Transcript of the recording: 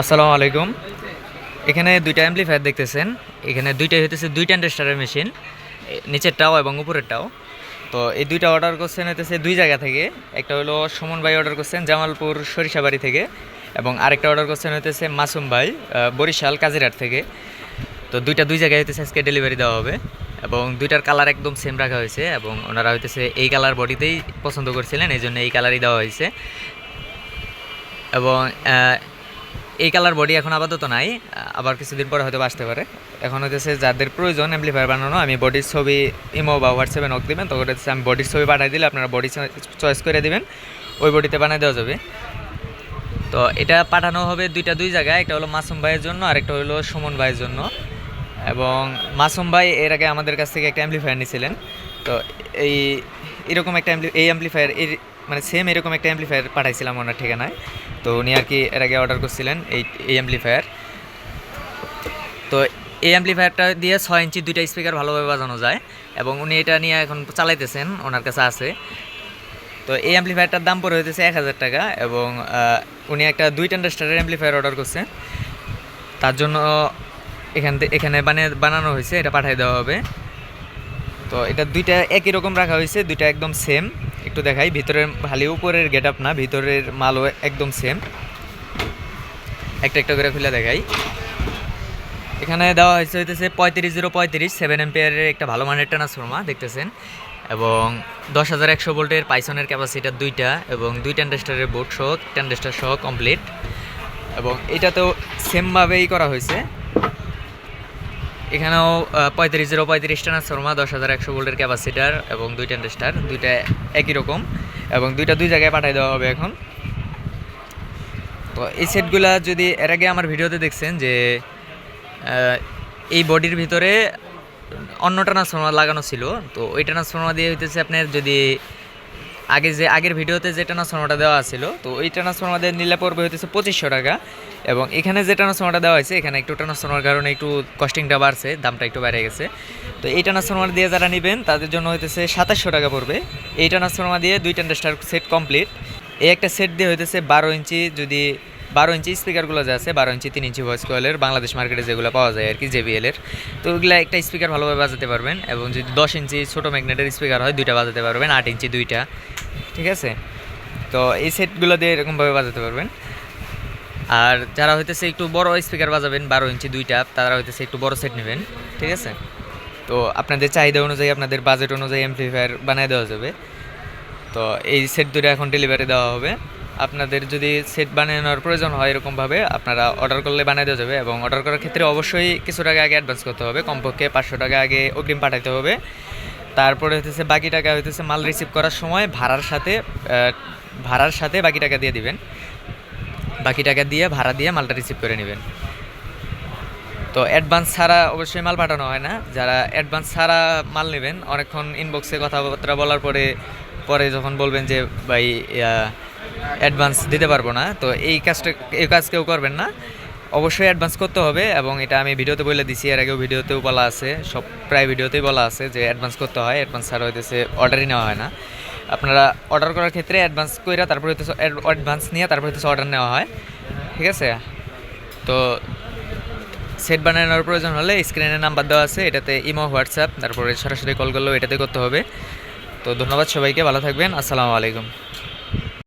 আসসালামু আলাইকুম। এখানে দুইটা অ্যাম্পলিফায়ার দেখতেছেন। এখানে দুইটাই হইতেছে 2 টেন্ডারের মেশিন, নিচেরটাও এবং উপরেরটাও। তো এই দুইটা অর্ডার করছেন হইতেছে দুই জায়গা থেকে। একটা হলো সুমন ভাই অর্ডার করছেন জামালপুর সরিষাবাড়ি থেকে, এবং আরেকটা অর্ডার করছেন হইতেছে মাসুম ভাই বরিশাল কাজিরহাট থেকে। তো দুইটা দুই জায়গায় হইতেছে আজকে ডেলিভারি দেওয়া হবে, এবং দুইটার কালার একদম সেম রাখা হয়েছে, এবং ওনারা হইতেছে এই কালার বডিতেই পছন্দ করছিলেন, এই জন্য এই কালারই দেওয়া হয়েছে। এবং এই কালার বডি এখন আপাতত নাই, আবার কিছুদিন পরে হয়তো আসতে পারে। এখন হচ্ছে যাদের প্রয়োজন অ্যাম্পলিফায়ার বানানো, আমি বডির ছবি ইমো বা হোয়াটসঅ্যাপে নক দেবেন, তখন হচ্ছে আমি বডির ছবি পাঠিয়ে দিলে আপনারা বডি চয়েস করে দিবেন, ওই বডিতে বানিয়ে দেওয়া যাবে। তো এটা পাঠানো হবে দুইটা দুই জায়গায়, একটা হলো মাসুম ভাইয়ের জন্য, আরেকটা হলো সুমন ভাইয়ের জন্য। এবং মাসুম ভাই এর আগে আমাদের কাছ থেকে একটা অ্যাম্পলিফায়ার নিয়েছিলেন। তো এই এরকম একটা অ্যাম্পলিফায়ার মানে সেম এরকম একটা অ্যাম্পলিফায়ার পাঠাইছিলাম ওনার ঠিকানায়। তো উনি আর কি এর আগে অর্ডার করছিলেন এই অ্যাম্পলিফায়ার। তো এই অ্যাম্পলিফায়ারটা দিয়ে 6 ইঞ্চি দুইটা স্পিকার ভালোভাবে বাজানো যায়, এবং উনি এটা নিয়ে এখন চালাইতেছেন, ওনার কাছে আছে। তো এই অ্যাম্পলিফায়ারটার দাম পড়ে হইতেছে 1000 টাকা, এবং উনি একটা 2 টেন্ডারের অ্যাম্পলিফায়ার অর্ডার করছে, তার জন্য এখানে বানানো হয়েছে, এটা পাঠিয়ে দেওয়া হবে। তো এটা দুইটা একই রকম রাখা হয়েছে, দুইটা একদম সেম। একটু দেখাই ভিতরের, খালি উপরের গেট আপ না, ভিতরের মালও একদম সেম। একটা একটা করে খুলে দেখাই। এখানে দেওয়া হয়েছে হইতেছে 35035 7 এম্পিয়ারের একটা ভালো মানের ট্রান্সফর্মার দেখতেছেন, এবং 10100 ভোল্টের পাইসনের ক্যাপাসিটার দুইটা, এবং 2 টেন্ডারের বোর্ড সহ টেন্ডার সহ কমপ্লিট। এবং এটাতেও সেমভাবেই করা হয়েছে। এখানেও 35035 ট্রান্সফর্মার, 10100 ভোল্টের ক্যাপাসিটার এবং 2 টেন্ডার, দুইটা একই রকম, এবং দুইটা দুই জায়গায় পাঠিয়ে দেওয়া হবে এখন। তো এই সেটগুলা যদি এর আগে আমার ভিডিওতে দেখছেন যে এই বডির ভিতরে অন্য ট্রান্সফর্মার লাগানো ছিল, তো ওই ট্রান্সফর্মার দিয়ে হইতেছে আপনার যদি আগের ভিডিওতে যে ট্রান্সফর্মারটা দেওয়া ছিল, তো ওই ট্রান্সফর্মার দিয়ে নিলে পড়বে হইতেছে 2500 টাকা। এবং এখানে যে ট্রান্সফর্মারটা দেওয়া হয়েছে, এখানে একটু ট্রান্সফর্মার কারণে একটু কস্টিংটা বাড়ছে, দামটা একটু বেড়ে গেছে। তো এই ট্রান্সফর্মার দিয়ে যারা নেবেন তাদের জন্য হইতেছে 2700 টাকা পড়বে। এই ট্রান্সফর্মার দিয়ে 2 টেন্ডার সেট কমপ্লিট। এই একটা সেট দিয়ে হইতেছে 12 ইঞ্চি, যদি 12 ইঞ্চি স্পিকারগুলো যে আছে, 12 ইঞ্চি 3 ইঞ্চি ভয়েস কয়েলের বাংলাদেশ মার্কেটে যেগুলো পাওয়া যায় আর কি, জেবিএলের, তো ওইগুলো একটা স্পিকার ভালোভাবে বাজাতে পারবেন। এবং যদি 10 ইঞ্চি ছোটো ম্যাগনেটের স্পিকার হয়, দুইটা বাজাতে পারবেন, 8 ইঞ্চি দুইটা, ঠিক আছে। তো এই সেটগুলো দিয়ে এরকমভাবে বাজাতে পারবেন। আর যারা হইতেছে একটু বড় স্পিকার বাজাবেন, 12 ইঞ্চি দুইটা, তারা হইতেছে একটু বড় সেট নেবেন, ঠিক আছে। তো আপনাদের চাহিদা অনুযায়ী, আপনাদের বাজেট অনুযায়ী অ্যাম্পলিফায়ার বানিয়ে দেওয়া যাবে। তো এই সেট দুটো এখন ডেলিভারি দেওয়া হবে। আপনাদের যদি সেট বানানোর প্রয়োজন হয় এরকমভাবে, আপনারা অর্ডার করলে বানিয়ে দেওয়া যাবে। এবং অর্ডার করার ক্ষেত্রে অবশ্যই কিছু টাকা আগে অ্যাডভান্স করতে হবে, কমপক্ষে 500 টাকা আগে অগ্রিম পাঠাতে হবে। তারপরে হইতেছে বাকি টাকা হইতেছে মাল রিসিভ করার সময় ভাড়ার সাথে বাকি টাকা দিয়ে দিবেন। বাকি টাকা দিয়ে ভাড়া দিয়ে মালটা রিসিভ করে নেবেন। তো অ্যাডভান্স ছাড়া অবশ্যই মাল পাঠানো হয় না। যারা অ্যাডভান্স ছাড়া মাল নেবেন, অনেকক্ষণ ইনবক্সে কথাবার্তা বলার পরে পরে যখন বলবেন যে ভাই অ্যাডভান্স দিতে পারবো না, তো এই কাজ কেউ করবেন না। অবশ্যই অ্যাডভান্স করতে হবে, এবং এটা আমি ভিডিওতে বলে দিছি, এর আগেও ভিডিওতেও বলা আছে, প্রায় ভিডিওতেই বলা আছে যে অ্যাডভান্স করতে হয়। অ্যাডভান্স ছাড়া হইতেছে অর্ডারই নেওয়া হয় না। আপনারা অর্ডার করার ক্ষেত্রে অ্যাডভান্স কইরা তারপরে হইতেছে অ্যাডভান্স নিয়ে তারপরে হইতেছে অর্ডার নেওয়া হয়, ঠিক আছে। তো সেট বানানোর প্রয়োজন হলে স্ক্রিনে নাম্বার দেওয়া আছে, এটাতে ইমো হোয়াটসঅ্যাপ, তারপরে সরাসরি কল করলেও এটাতে করতে হবে। তো ধন্যবাদ সবাইকে, ভালো থাকবেন, আসসালামু আলাইকুম।